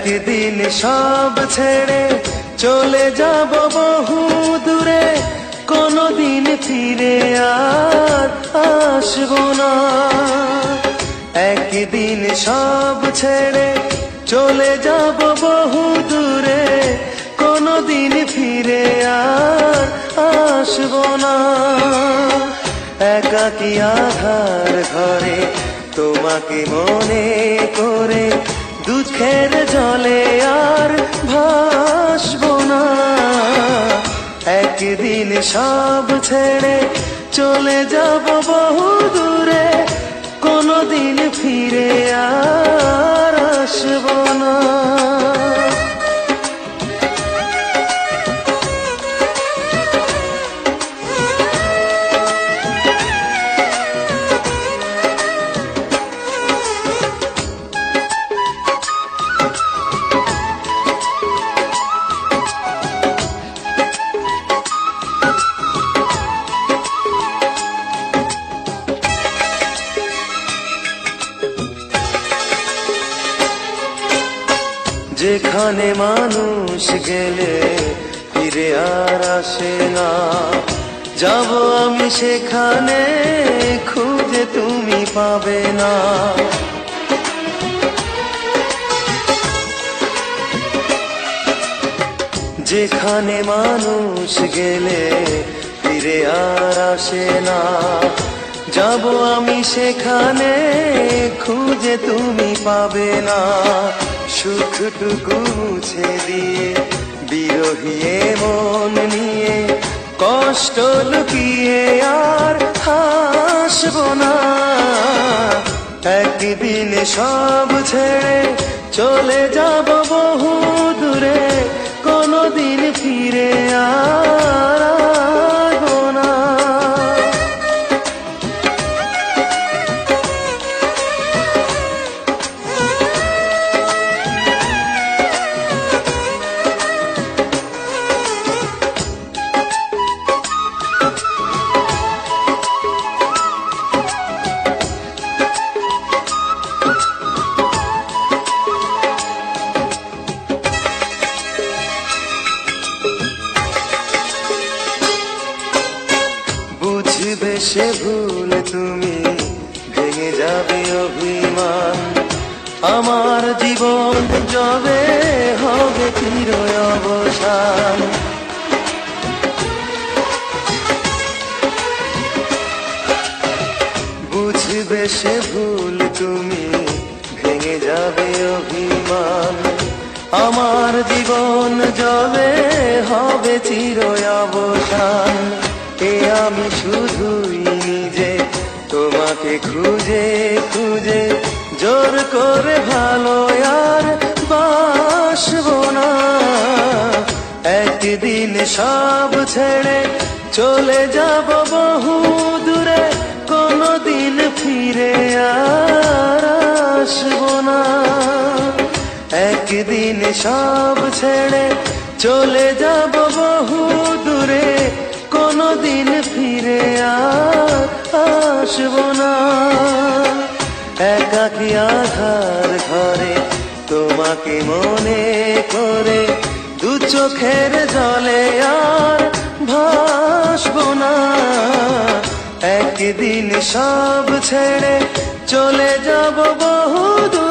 একদিন সব ছেড়ে চলে যাব বহু দূরে, কোনদিন ফিরে আর আসবো না। একদিন সব ছেড়ে চলে যাব বহু দূরে, কোনদিন ফিরে আর আসবো না। একাকী আধার ঘরে তোমাকে মনে করে দুঃখের জলে আর ভাসবো না। একদিন সব ছেড়ে চলে যাব বহু দূরে, কোনদিন ফিরে আর আসবো না। যেখানে মানুষ গেলে ফিরে আর আসে না, যাব আমি সেখানে খুঁজে তুমি পাবে না। যেখানে মানুষ গেলে ফিরে আর আসে না, যাব আমি সেখানে খুঁজে তুমি পাবে না। সুখটুকু মুছে দিয়ে বিরহিয়ে মন নিয়ে কষ্ট লুকিয়ে আর হাসবো না। একদিন সব ছেড়ে চলে যাব বহু দূরে, কোনদিন ফিরে আর আসবো না। বুঝবে সে ভুল তুমি, ভেঙে যাবে অভিমান, আমার জীবন যবে হবে চির অবসান। বুঝবে সে ভুল তুমি, ভেঙে যাবে অভিমান, আমার জীবন যবে হবে চির অবসান। আমি শুধুই নিজে তোমাকে খুঁজে খুঁজে জোর করে ভালো আর বাসবো না। একদিন সব ছেড়ে চলে যাব বহু দূরে, কোনদিন ফিরে আর আসবো না। একদিন সব ছেড়ে চলে যাব বহু দূরে, কোনদিন ফিরে আর আসবো না। একাকী আধার ঘরে তোমাকে মনে করে দু চোখের জলে আর ভাসবো না। একদিন সব ছেড়ে চলে যাব বহু দূরে।